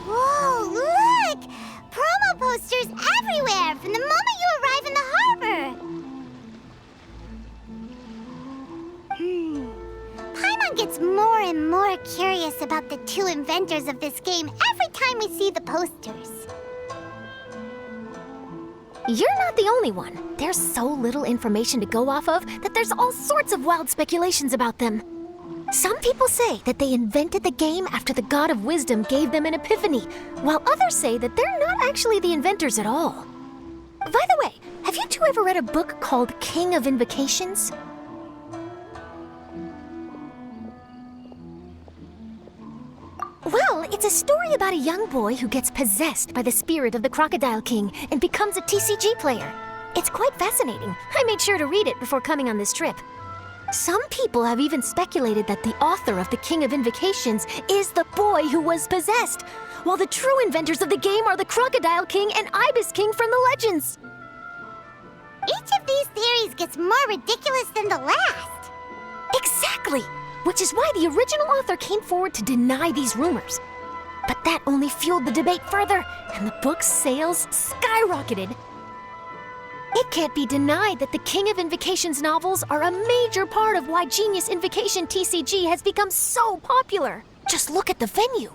Whoa, look! Promo posters everywhere from the moment you arrive in the harbor! Paimon gets more and more curious about the two inventors of this game every time we see the posters. You're not the only one. There's so little information to go off of that there's all sorts of wild speculations about them. Some people say that they invented the game after the God of Wisdom gave them an epiphany, while others say that they're not actually the inventors at all. By the way, have you two ever read a book called King of Invocations? Well, it's a story about a young boy who gets possessed by the spirit of the Crocodile King and becomes a TCG player. It's quite fascinating. I made sure to read it before coming on this trip. Some people have even speculated that the author of the King of Invocations is the boy who was possessed, while the true inventors of the game are the Crocodile King and Ibis King from the legends. Each of these theories gets more ridiculous than the last. Exactly! Which is why the original author came forward to deny these rumors. But that only fueled the debate further, and the book's sales skyrocketed. It can't be denied that the King of Invocations novels are a major part of why Genius Invocation TCG has become so popular. Just look at the venue.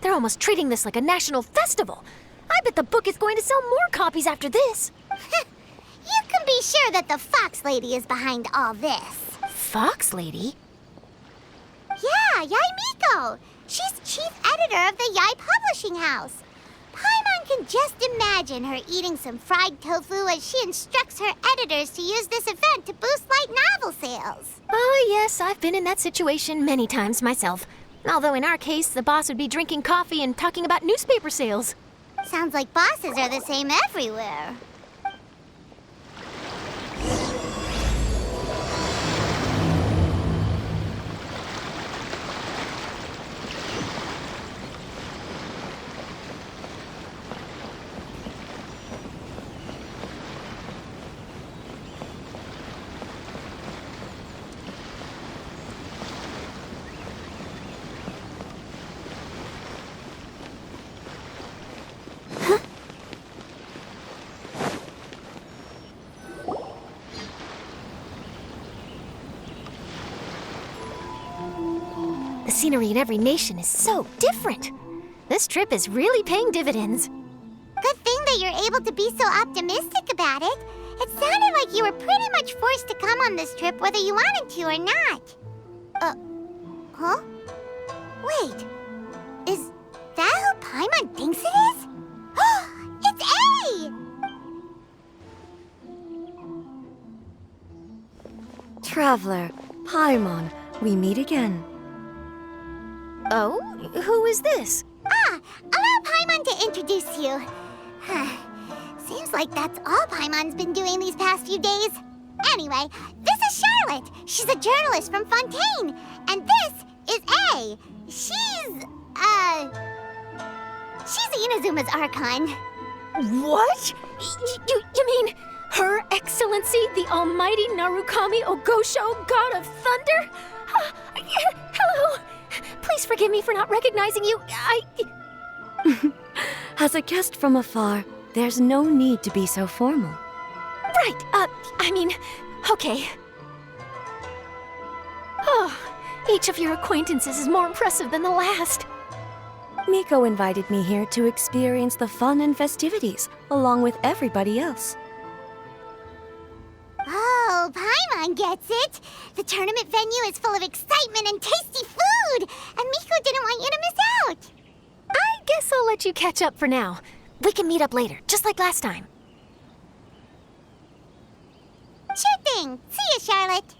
They're almost treating this like a national festival. I bet the book is going to sell more copies after this. You can be sure that the Fox Lady is behind all this. Fox Lady? Yeah, Yai Miko. She's chief editor of the Yai Publishing House. Paimon can just imagine her eating some fried tofu as she instructs her editors to use this event to boost light novel sales. Oh, yes, I've been in that situation many times myself. Although in our case, the boss would be drinking coffee and talking about newspaper sales. Sounds like bosses are the same everywhere. The scenery in every nation is so different. This trip is really paying dividends. Good thing that you're able to be so optimistic about it. It sounded like you were pretty much forced to come on this trip whether you wanted to or not. Huh? Wait, is that who Paimon thinks it is? It's A! Traveler, Paimon, we meet again. Oh? Who is this? Allow Paimon to introduce you. Seems like that's all Paimon's been doing these past few days. Anyway, this is Charlotte. She's a journalist from Fontaine. And this is A. She's Inazuma's Archon. What? You mean Her Excellency, the Almighty Narukami Ogosho, God of Thunder? Hello. Please forgive me for not recognizing you. As a guest from afar, there's no need to be so formal. Right, okay. Oh, each of your acquaintances is more impressive than the last. Miko invited me here to experience the fun and festivities, along with everybody else. Oh, Paimon gets it. The tournament venue is full of excitement and tasty food, and Miko didn't want you to miss out. I guess I'll let you catch up for now. We can meet up later, just like last time. Sure thing. See you, Charlotte.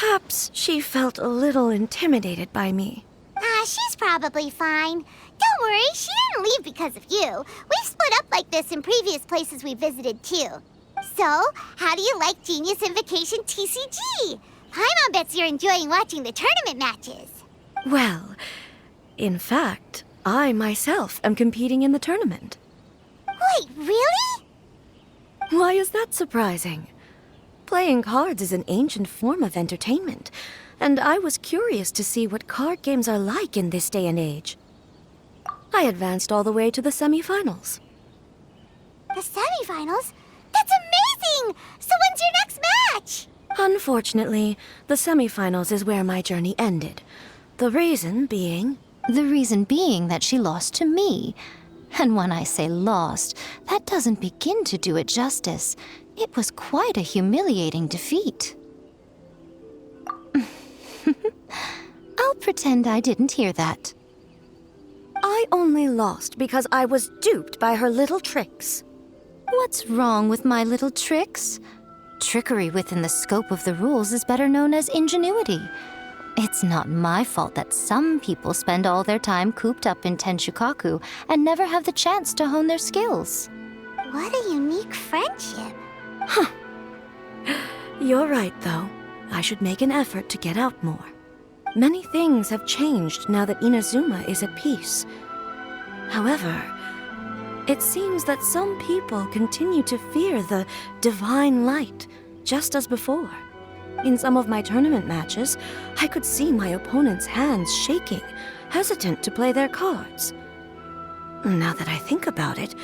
Perhaps she felt a little intimidated by me. She's probably fine. Don't worry, she didn't leave because of you. We've split up like this in previous places we visited, too. So, how do you like Genius Invocation TCG? Paimon bets you're enjoying watching the tournament matches. Well, in fact, I myself am competing in the tournament. Wait, really? Why is that surprising? Playing cards is an ancient form of entertainment, and I was curious to see what card games are like in this day and age. I advanced all the way to the semifinals. The semifinals? That's amazing! So when's your next match? Unfortunately, the semifinals is where my journey ended. The reason being... The reason being that she lost to me. And when I say lost, that doesn't begin to do it justice. It was quite a humiliating defeat. I'll pretend I didn't hear that. I only lost because I was duped by her little tricks. What's wrong with my little tricks? Trickery within the scope of the rules is better known as ingenuity. It's not my fault that some people spend all their time cooped up in Tenshukaku and never have the chance to hone their skills. What a unique friendship. You're right, though. I should make an effort to get out more. Many things have changed now that Inazuma is at peace. However, it seems that some people continue to fear the divine light, just as before. In some of my tournament matches, I could see my opponent's hands shaking, hesitant to play their cards. Now that I think about it,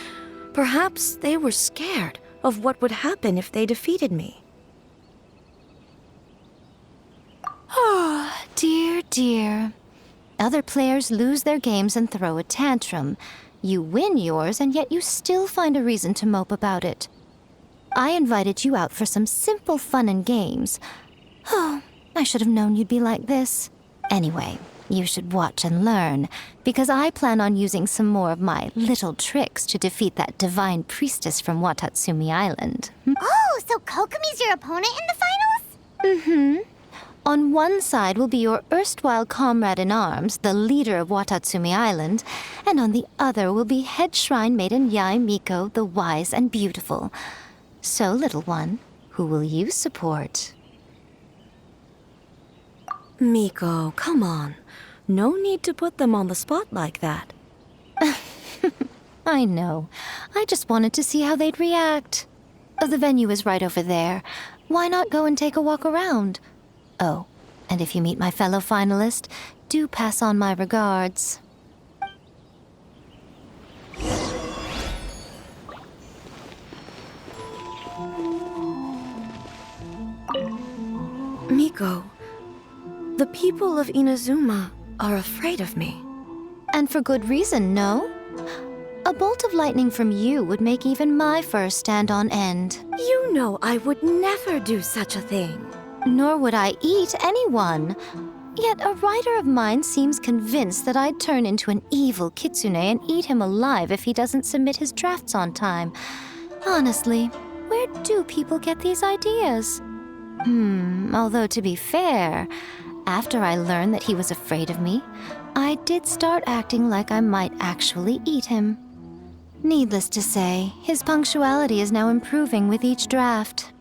perhaps they were scared of what would happen if they defeated me. Oh, dear, dear. Other players lose their games and throw a tantrum. You win yours, and yet you still find a reason to mope about it. I invited you out for some simple fun and games. Oh, I should have known you'd be like this. Anyway, you should watch and learn, because I plan on using some more of my little tricks to defeat that divine priestess from Watatsumi Island. Oh, so Kokomi's your opponent in the finals? Mm-hmm. On one side will be your erstwhile comrade in arms, the leader of Watatsumi Island, and on the other will be head shrine maiden Yae Miko, the wise and beautiful. So, little one, who will you support? Miko, come on. No need to put them on the spot like that. I know. I just wanted to see how they'd react. The venue is right over there. Why not go and take a walk around? Oh, and if you meet my fellow finalist, do pass on my regards. Miko, the people of Inazuma are afraid of me. And for good reason, no? A bolt of lightning from you would make even my fur stand on end. You know I would never do such a thing. Nor would I eat anyone. Yet a writer of mine seems convinced that I'd turn into an evil kitsune and eat him alive if he doesn't submit his drafts on time. Honestly, where do people get these ideas? Although to be fair, after I learned that he was afraid of me, I did start acting like I might actually eat him. Needless to say, his punctuality is now improving with each draft.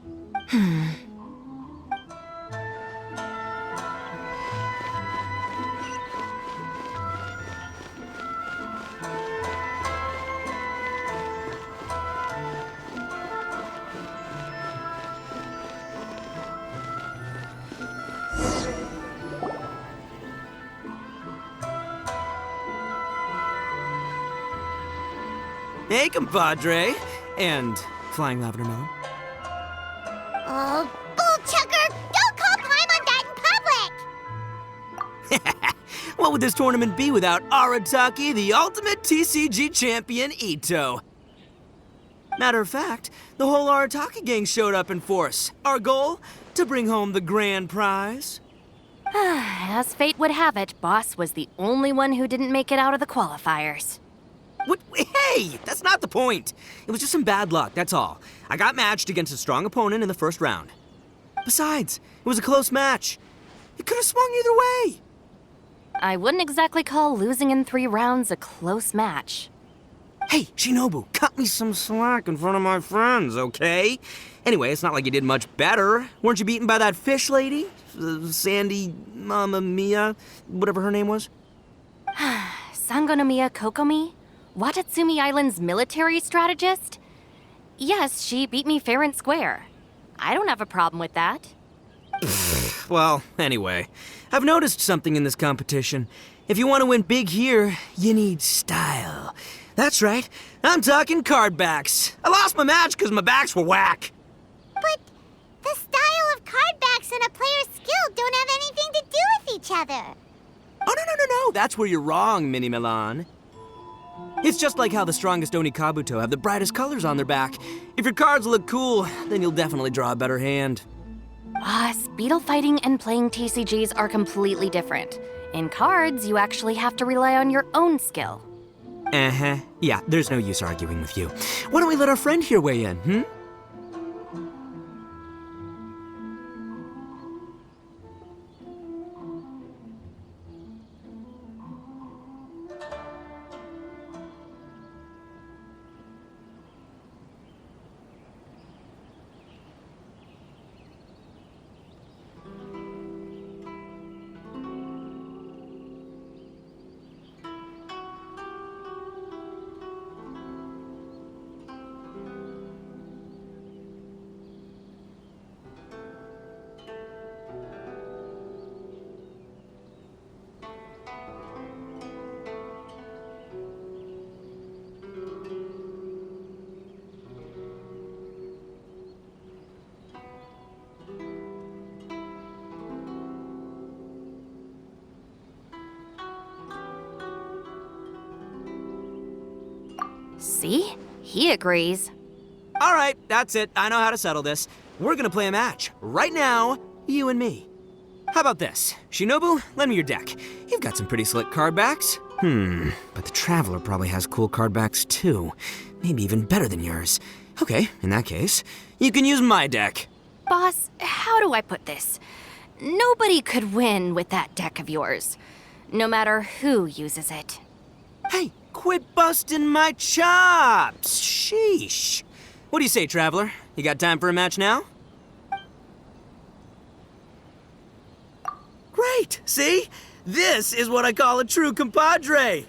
Hey, compadre. And Flying Lavender Melon. Oh, bullchucker! Don't call Paimon that in public! What would this tournament be without Arataki, the ultimate TCG champion, Ito? Matter of fact, the whole Arataki gang showed up in force. Our goal? To bring home the grand prize. As fate would have it, Boss was the only one who didn't make it out of the qualifiers. What? Hey, that's not the point. It was just some bad luck, that's all. I got matched against a strong opponent in the first round. Besides, It was a close match. It could have swung either way. I wouldn't exactly call losing in 3 rounds a close match. Hey, Shinobu, cut me some slack in front of my friends, okay? Anyway, it's not like you did much better. Weren't you beaten by that fish lady? Sandy, Mamma Mia, whatever her name was? Sangonomiya Kokomi? Watatsumi Island's military strategist? Yes, she beat me fair and square. I don't have a problem with that. Well, anyway, I've noticed something in this competition. If you want to win big here, you need style. That's right, I'm talking card backs. I lost my match because my backs were whack. But the style of card backs and a player's skill don't have anything to do with each other. Oh, no, that's where you're wrong, Mini Milan. It's just like how the strongest Oni Kabuto have the brightest colors on their back. If your cards look cool, then you'll definitely draw a better hand. Beetle fighting and playing TCGs are completely different. In cards, you actually have to rely on your own skill. Uh-huh. Yeah, there's no use arguing with you. Why don't we let our friend here weigh in, hmm? See? He agrees. All right, that's it. I know how to settle this. We're gonna play a match. Right now, you and me. How about this? Shinobu, lend me your deck. You've got some pretty slick card backs. But the Traveler probably has cool card backs too. Maybe even better than yours. Okay, in that case, you can use my deck. Boss, how do I put this? Nobody could win with that deck of yours, no matter who uses it. Hey, quit busting my chops! Sheesh. What do you say, Traveler? You got time for a match now? Great! See? This is what I call a true compadre!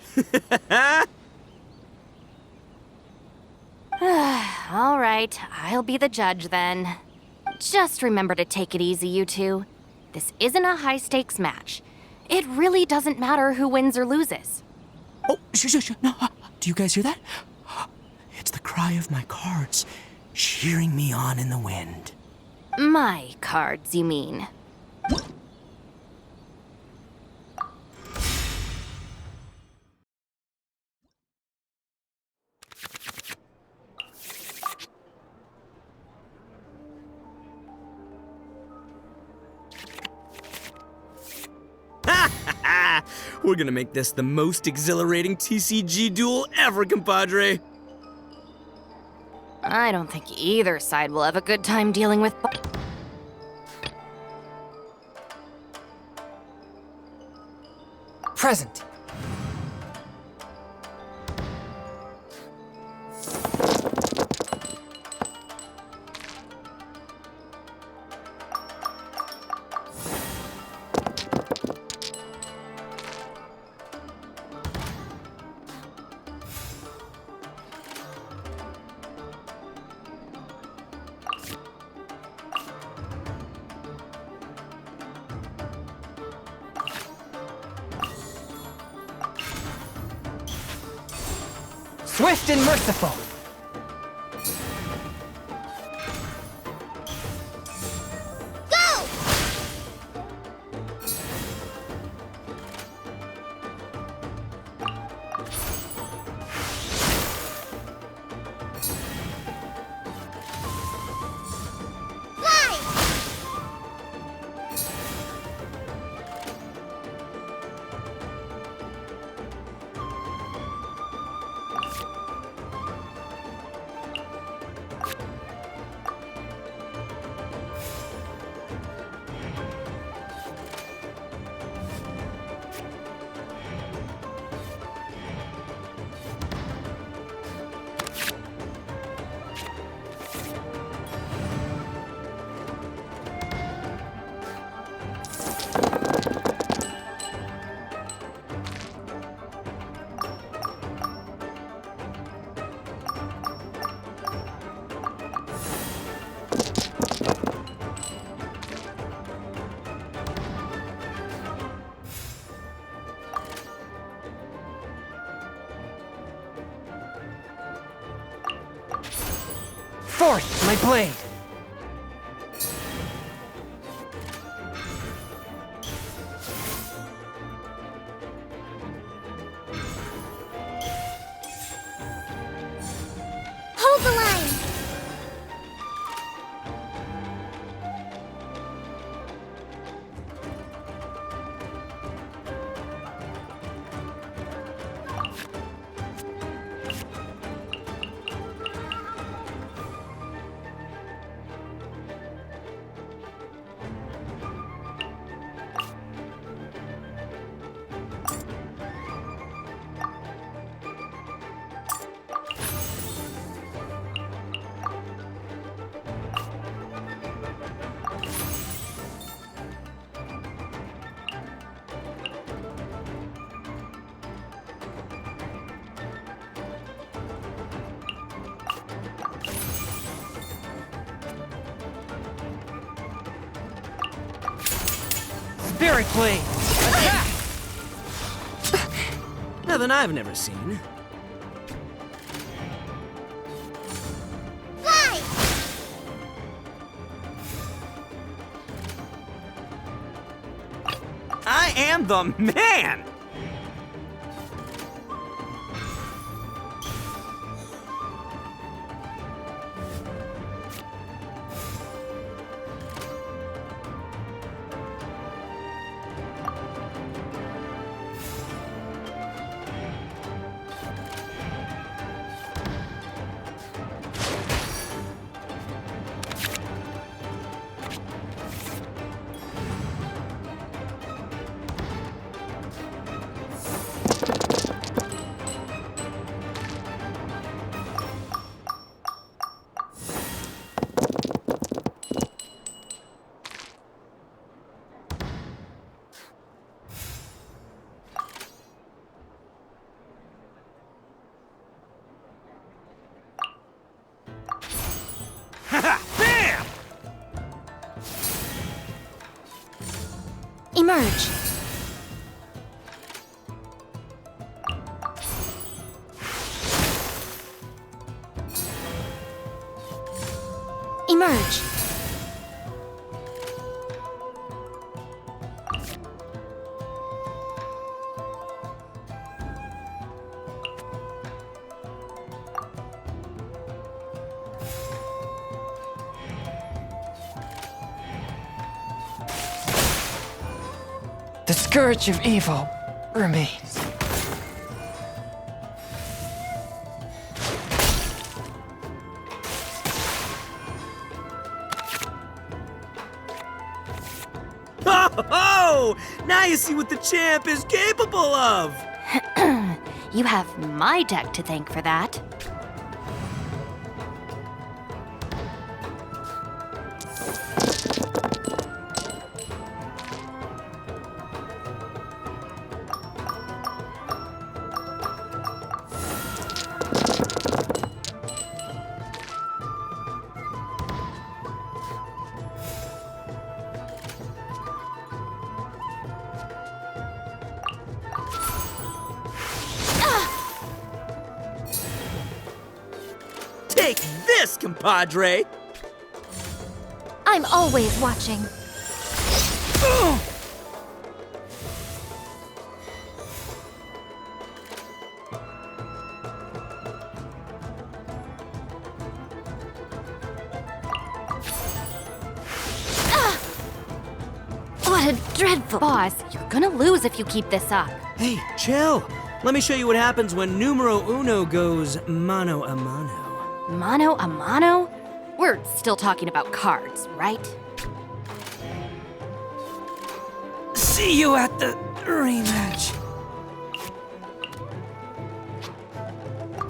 All right, I'll be the judge then. Just remember to take it easy, you two. This isn't a high-stakes match. It really doesn't matter who wins or loses. Oh, shh. No, do you guys hear that? It's the cry of my cards, cheering me on in the wind. My cards, you mean? We're gonna make this the most exhilarating TCG duel ever, compadre. I don't think either side will have a good time dealing with... Present. Swift and merciful. North, my blade! Hold the line! Spirit blade! Attack! Nothing I've never seen. Fly! I am the man! Bam! Emerge. Emerge. The scourge of evil remains. Oh! Now you see what the champ is capable of! You have my deck to thank for that. Take this, compadre! I'm always watching. What a dreadful boss. You're gonna lose if you keep this up. Hey, chill! Let me show you what happens when numero uno goes mano a mano. Mano a mano? We're still talking about cards, right? See you at the rematch.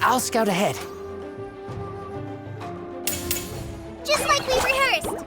I'll scout ahead. Just like we rehearsed!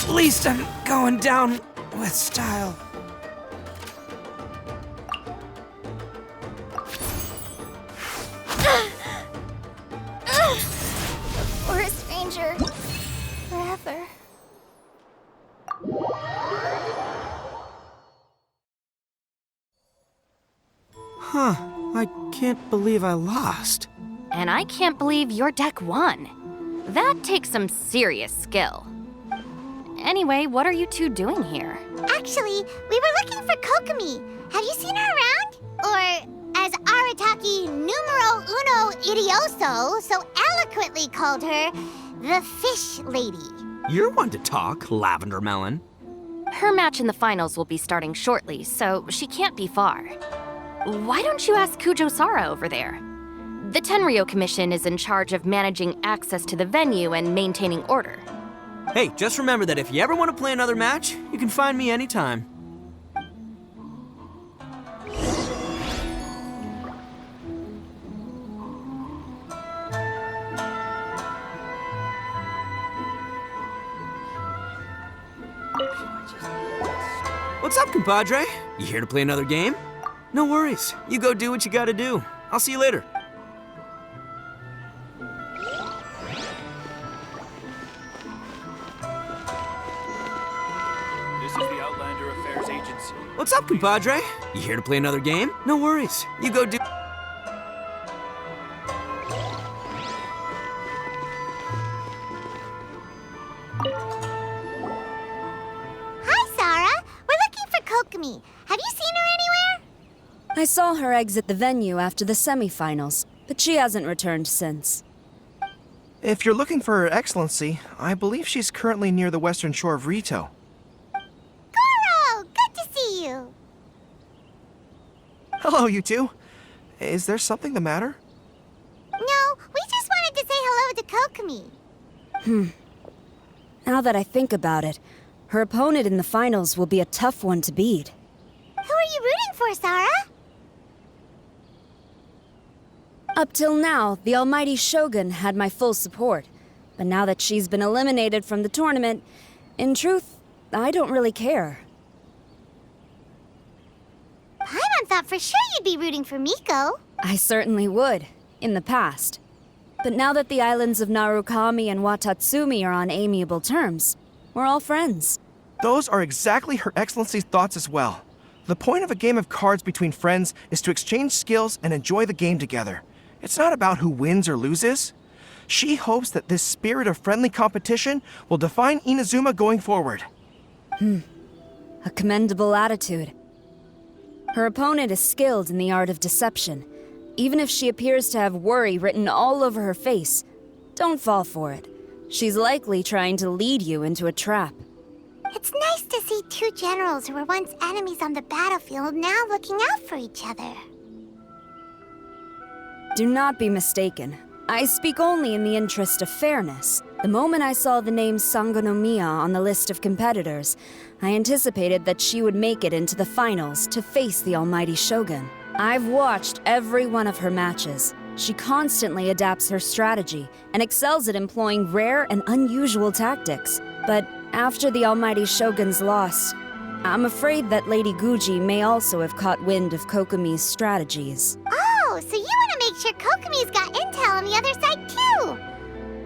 At least I'm going down with style. Forest Ranger. Forever. Huh. I can't believe I lost. And I can't believe your deck won. That takes some serious skill. Anyway, what are you two doing here? Actually, we were looking for Kokomi. Have you seen her around? Or, as Arataki numero uno idioso so eloquently called her, the Fish Lady. You're one to talk, Lavender Melon. Her match in the finals will be starting shortly, so she can't be far. Why don't you ask Kujo-Sara over there? The Tenryo Commission is in charge of managing access to the venue and maintaining order. Hey, just remember that if you ever want to play another match, you can find me anytime. What's up, compadre? You here to play another game? No worries. You go do what you gotta do. I'll see you later. This is the Outlander Affairs Agency. What's up, compadre? You here to play another game? No worries. You go do... Hi, Sarah. We're looking for Kokomi. Have you seen her anywhere? I saw her exit the venue after the semifinals, but she hasn't returned since. If you're looking for Her Excellency, I believe she's currently near the western shore of Rito. Goro, good to see you. Hello, you two. Is there something the matter? No, we just wanted to say hello to Kokomi. Now that I think about it, her opponent in the finals will be a tough one to beat. Who are you rooting for, Sarah? Up till now, the almighty Shogun had my full support. But now that she's been eliminated from the tournament, in truth, I don't really care. Paimon thought for sure you'd be rooting for Miko. I certainly would, in the past. But now that the islands of Narukami and Watatsumi are on amiable terms, we're all friends. Those are exactly Her Excellency's thoughts as well. The point of a game of cards between friends is to exchange skills and enjoy the game together. It's not about who wins or loses. She hopes that this spirit of friendly competition will define Inazuma going forward. A commendable attitude. Her opponent is skilled in the art of deception. Even if she appears to have worry written all over her face, don't fall for it. She's likely trying to lead you into a trap. It's nice to see two generals who were once enemies on the battlefield now looking out for each other. Do not be mistaken. I speak only in the interest of fairness. The moment I saw the name Sangonomiya on the list of competitors, I anticipated that she would make it into the finals to face the almighty Shogun. I've watched every one of her matches. She constantly adapts her strategy and excels at employing rare and unusual tactics. But after the almighty Shogun's loss, I'm afraid that Lady Guji may also have caught wind of Kokomi's strategies. Oh, so you want to make sure Kokomi's got intel on the other side too?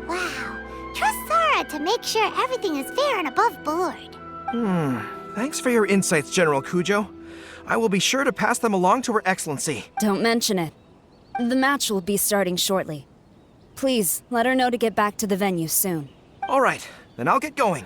Wow. Trust Sarah to make sure everything is fair and above board. Thanks for your insights, General Kujo. I will be sure to pass them along to Her Excellency. Don't mention it. The match will be starting shortly. Please, let her know to get back to the venue soon. All right, then I'll get going.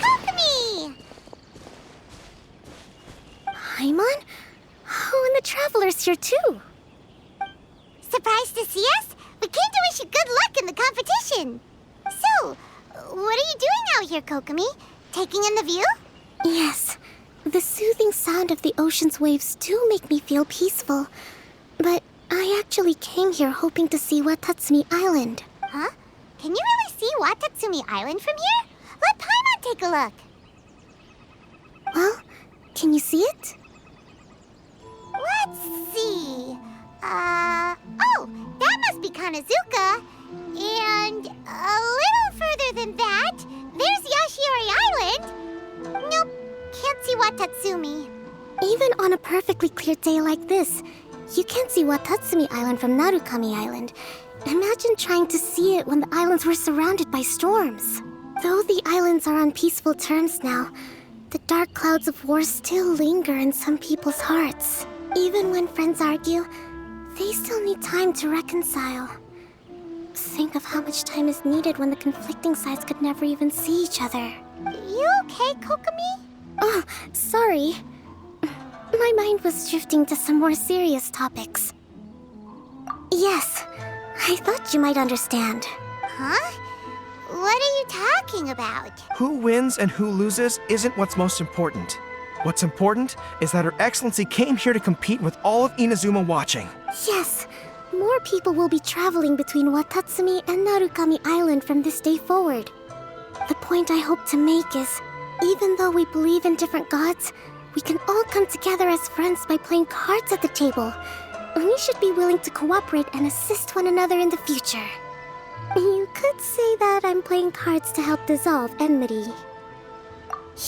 Kokomi! Paimon? Oh, and the Traveler's here too. Surprised to see us? We came to wish you good luck in the competition. So, what are you doing out here, Kokomi? taking in the view? Yes, the soothing sound of the ocean's waves do make me feel peaceful. But I actually came here hoping to see Watatsumi Island. Huh? Can you really see Watatsumi Island from here? Let Paimon take a look. Well, can you see it? Let's see. Oh, that must be Kanazuka. And a little further than that, there's Yashiori Island. Nope, can't see Watatsumi. Even on a perfectly clear day like this, you can't see Watatsumi Island from Narukami Island. Imagine trying to see it when the islands were surrounded by storms. Though the islands are on peaceful terms now, the dark clouds of war still linger in some people's hearts. Even when friends argue, they still need time to reconcile. Think of how much time is needed when the conflicting sides could never even see each other. You okay, Kokomi? Oh, sorry. My mind was drifting to some more serious topics. Yes, I thought you might understand. Huh? What are you talking about? Who wins and who loses isn't what's most important. What's important is that Her Excellency came here to compete with all of Inazuma watching. Yes, more people will be traveling between Watatsumi and Narukami Island from this day forward. The point I hope to make is, even though we believe in different gods, we can all come together as friends by playing cards at the table. We should be willing to cooperate and assist one another in the future. You could say that I'm playing cards to help dissolve enmity.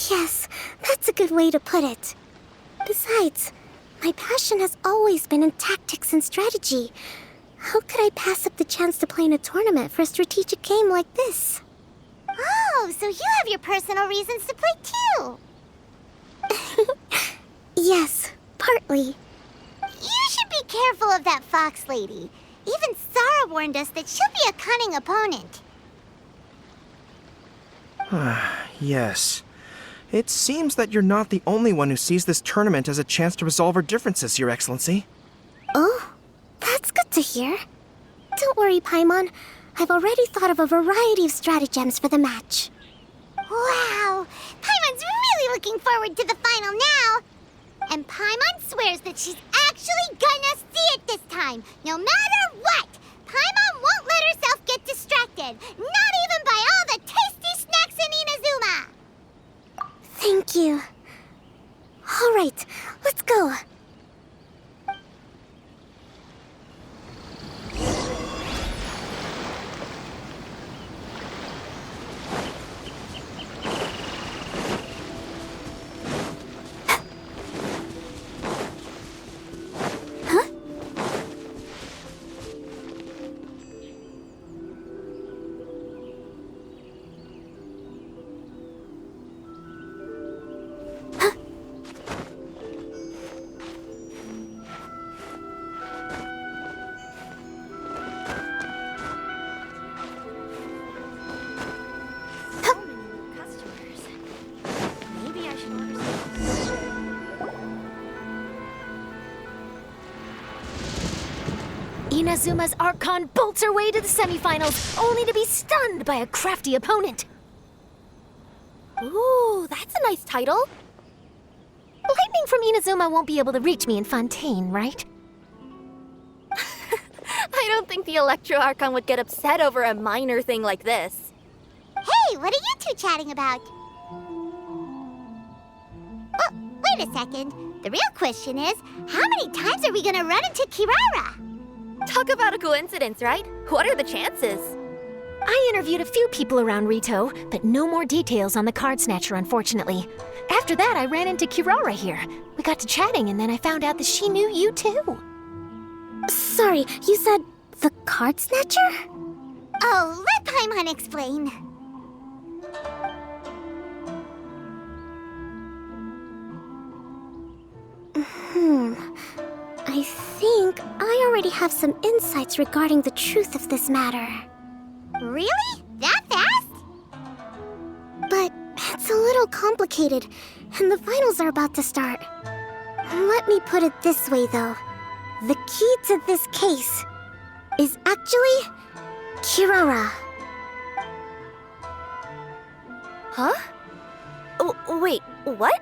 Yes, that's a good way to put it. Besides, my passion has always been in tactics and strategy. How could I pass up the chance to play in a tournament for a strategic game like this? Oh, so you have your personal reasons to play too. Yes, partly. You should be careful of that fox lady. Even Sarah warned us that she'll be a cunning opponent. Yes. It seems that you're not the only one who sees this tournament as a chance to resolve our differences, Your Excellency. Oh, that's good to hear. Don't worry, Paimon. I've already thought of a variety of stratagems for the match. Wow! Paimon's really looking forward to the final now! And Paimon swears that she's actually gonna see it this time, no matter what! Paimon won't let herself get distracted, not even by all the tasty snacks in Inazuma! Thank you. All right, let's go. Inazuma's Archon bolts her way to the semifinals, only to be stunned by a crafty opponent. Ooh, that's a nice title. Lightning from Inazuma won't be able to reach me in Fontaine, right? I don't think the Electro Archon would get upset over a minor thing like this. Hey, what are you two chatting about? Oh, wait a second. The real question is, how many times are we gonna run into Kirara? Talk about a coincidence, right? What are the chances? I interviewed a few people around Rito, but no more details on the card snatcher, unfortunately. After that, I ran into Kirara here. We got to chatting, and then I found out that she knew you too. Sorry, you said the card snatcher? Oh, let Paimon explain. I think I already have some insights regarding the truth of this matter. Really? That fast? But it's a little complicated, and the finals are about to start. Let me put it this way, though. The key to this case is actually Kirara. Huh? Wait, what?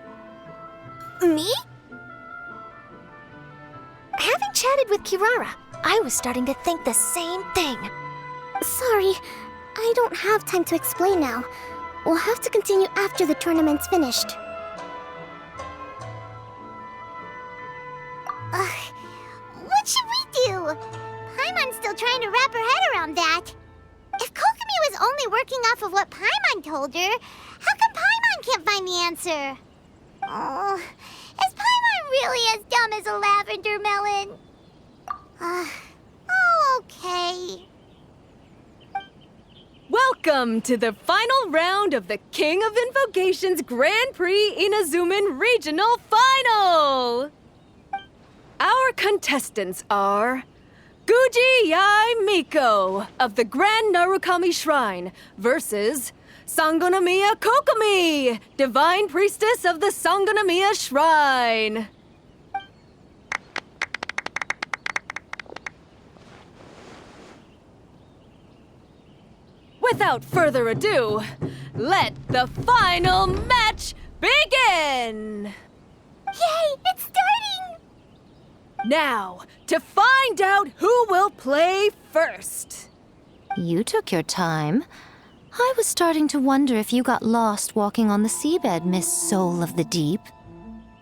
Me? Having chatted with Kirara, I was starting to think the same thing. Sorry, I don't have time to explain now. We'll have to continue after the tournament's finished. What should we do? Paimon's still trying to wrap her head around that. If Kokomi was only working off of what Paimon told her, how come Paimon can't find the answer? Oh, is Paimon really as dumb as a lavender melon? Oh, okay. Welcome to the final round of the King of Invocations Grand Prix Inazuman Regional Final! Our contestants are Guji Yai Miko of the Grand Narukami Shrine versus Sangonomiya Kokomi, Divine Priestess of the Sangonomiya Shrine. Without further ado, let the final match begin! Yay, it's starting! Now, to find out who will play first. You took your time. I was starting to wonder if you got lost walking on the seabed, Miss Soul of the Deep.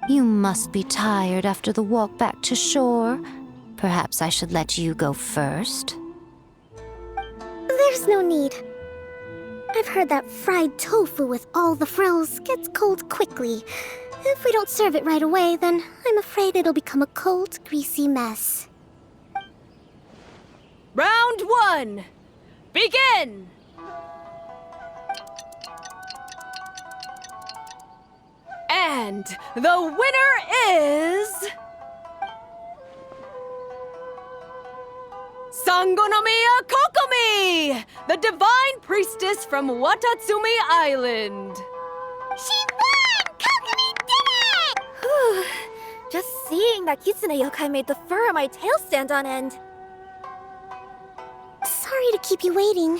You must be tired after the walk back to shore. Perhaps I should let you go first. There's no need. I've heard that fried tofu with all the frills gets cold quickly. If we don't serve it right away, then I'm afraid it'll become a cold, greasy mess. Round 1, begin! And the winner is... Sangonomiya Kokomi, the Divine Priestess from Watatsumi Island. She won! Kokomi did it! Just seeing that Kitsune yokai made the fur on my tail stand on end. Sorry to keep you waiting.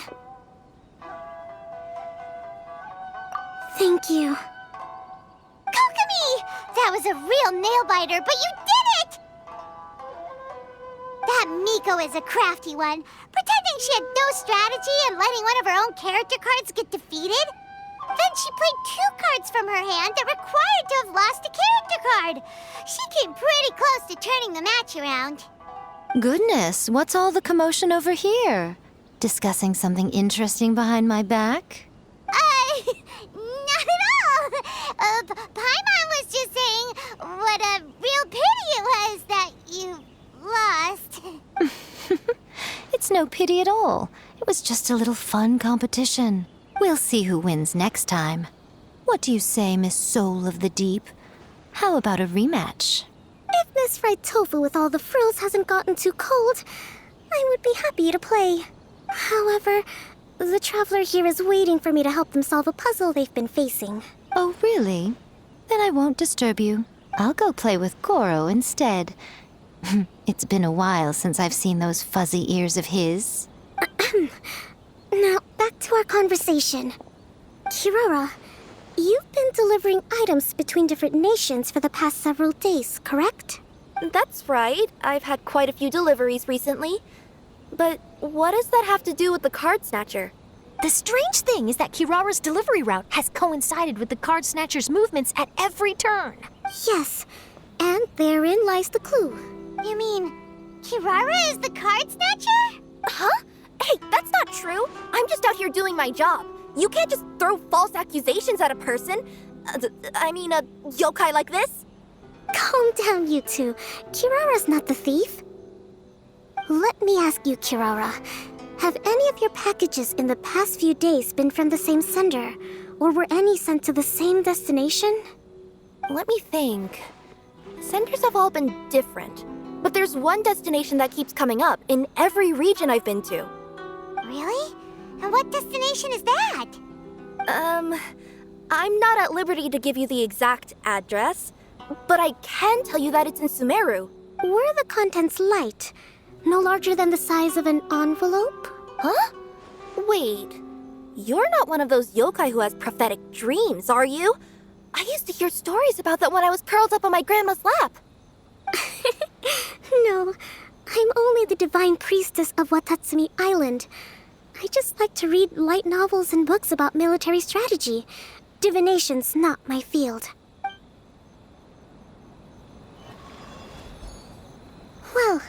Thank you. Kokomi! That was a real nail-biter, but you did it! That Miko is a crafty one, pretending she had no strategy and letting one of her own character cards get defeated. Then she played 2 cards from her hand that required to have lost a character card. She came pretty close to turning the match around. Goodness, what's all the commotion over here? Discussing something interesting behind my back? Not at all. Paimon was just saying what a real pity it was that you lost. It's no pity at all. It was just a little fun competition. We'll see who wins next time. What do you say, Miss Soul of the Deep? How about a rematch? If Miss Fried Tofu with all the frills hasn't gotten too cold, I would be happy to play. However, the traveler here is waiting for me to help them solve a puzzle they've been facing. Oh, really? Then I won't disturb you. I'll go play with Goro instead. It's been a while since I've seen those fuzzy ears of his. Now, back to our conversation. Kirara, you've been delivering items between different nations for the past several days, correct? That's right. I've had quite a few deliveries recently. But what does that have to do with the card snatcher? The strange thing is that Kirara's delivery route has coincided with the card snatcher's movements at every turn. Yes, and therein lies the clue. You mean, Kirara is the card snatcher? Huh? Hey, that's not true. I'm just out here doing my job. You can't just throw false accusations at a person. A yokai like this. Calm down, you two. Kirara's not the thief. Let me ask you, Kirara. Have any of your packages in the past few days been from the same sender? Or were any sent to the same destination? Let me think. Senders have all been different. But there's one destination that keeps coming up in every region I've been to. Really? And what destination is that? I'm not at liberty to give you the exact address, but I can tell you that it's in Sumeru. Were the contents light? No larger than the size of an envelope? Huh? Wait, you're not one of those yokai who has prophetic dreams, are you? I used to hear stories about that when I was curled up on my grandma's lap. No, I'm only the divine priestess of Watatsumi Island. I just like to read light novels and books about military strategy. Divination's not my field. Well,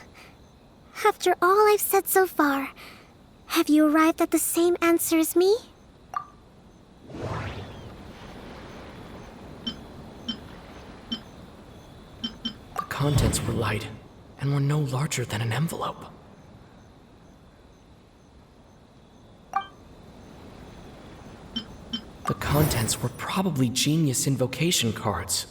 after all I've said so far, have you arrived at the same answer as me? The contents were light and were no larger than an envelope. The contents were probably genius invocation cards.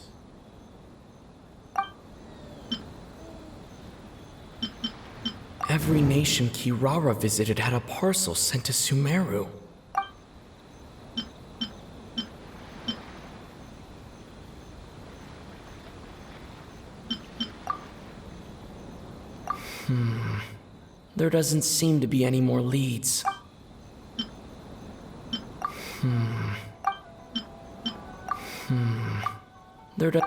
Every nation Kirara visited had a parcel sent to Sumeru. There doesn't seem to be any more leads. There do-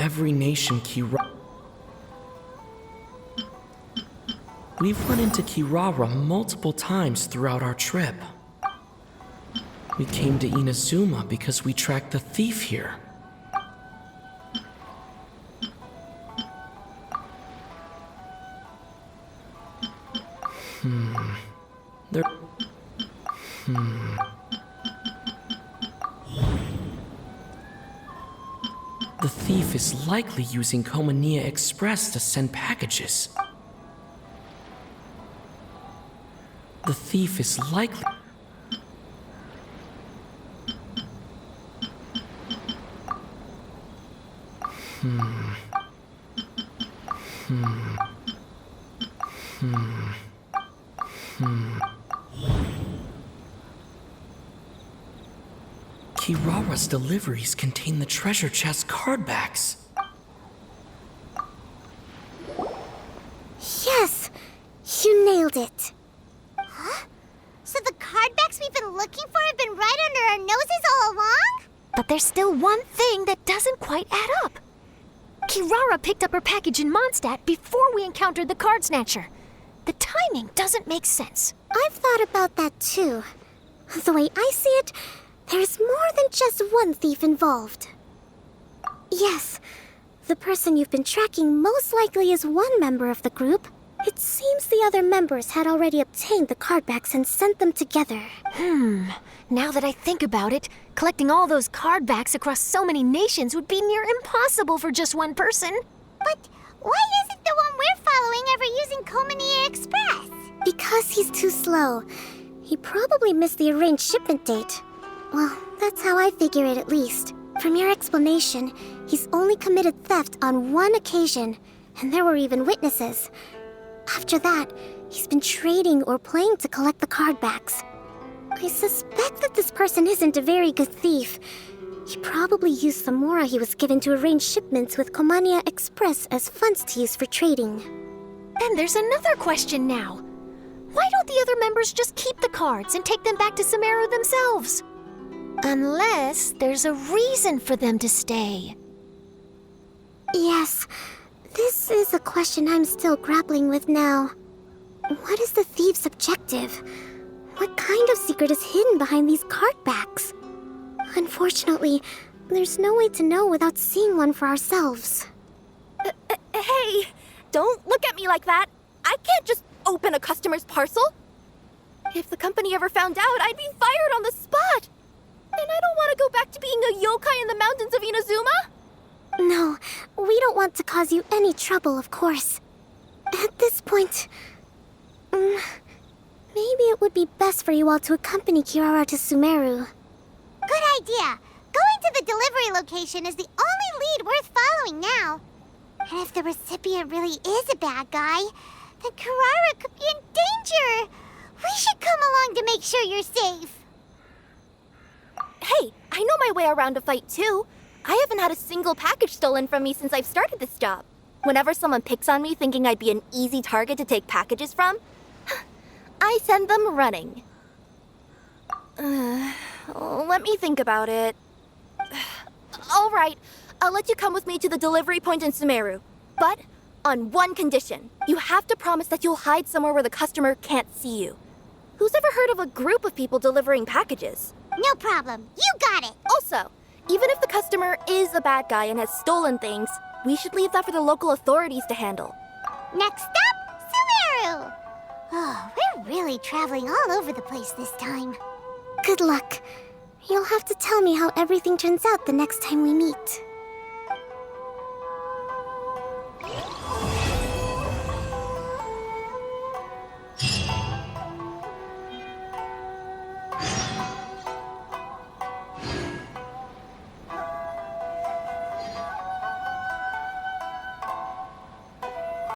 Every nation Kirara. We've run into Kirara multiple times throughout our trip. We came to Inazuma because we tracked the thief here. There... The thief is likely using Komania Express to send packages. The thief is likely... Kirara's deliveries contain the treasure chest card backs. Yes! You nailed it! Huh? So the card backs we've been looking for have been right under our noses all along? But there's still one thing that doesn't quite add up. Kirara picked up her package in Mondstadt before we encountered the card snatcher. The timing doesn't make sense. I've thought about that too. The way I see it, there's more than just one thief involved. Yes, the person you've been tracking most likely is one member of the group. It seems the other members had already obtained the card backs and sent them together. Now that I think about it, collecting all those card backs across so many nations would be near impossible for just one person. But why isn't the one we're following ever using Komania Express? Because he's too slow. He probably missed the arranged shipment date. Well, that's how I figure it at least. From your explanation, he's only committed theft on one occasion, and there were even witnesses. After that, he's been trading or playing to collect the card backs. I suspect that this person isn't a very good thief. He probably used the mora he was given to arrange shipments with Komania Express as funds to use for trading. And there's another question now. Why don't the other members just keep the cards and take them back to Sumeru themselves? Unless there's a reason for them to stay. Yes, this is a question I'm still grappling with now. What is the thief's objective? What kind of secret is hidden behind these card backs? Unfortunately, there's no way to know without seeing one for ourselves. Hey, don't look at me like that. I can't just open a customer's parcel. If the company ever found out, I'd be fired on the spot. And I don't want to go back to being a yokai in the mountains of Inazuma. No, we don't want to cause you any trouble, of course. At this point, maybe it would be best for you all to accompany Kirara to Sumeru. Good idea. Going to the delivery location is the only lead worth following now. And if the recipient really is a bad guy, then Kirara could be in danger. We should come along to make sure you're safe. Hey, I know my way around a fight too. I haven't had a single package stolen from me since I've started this job. Whenever someone picks on me thinking I'd be an easy target to take packages from, I send them running. Let me think about it. All right, I'll let you come with me to the delivery point in Sumeru. But on one condition. You have to promise that you'll hide somewhere where the customer can't see you. Who's ever heard of a group of people delivering packages? No problem. You got it. Also, even if the customer is a bad guy and has stolen things, we should leave that for the local authorities to handle. Next up, Sumeru. Oh, we're really traveling all over the place this time. Good luck. You'll have to tell me how everything turns out the next time we meet.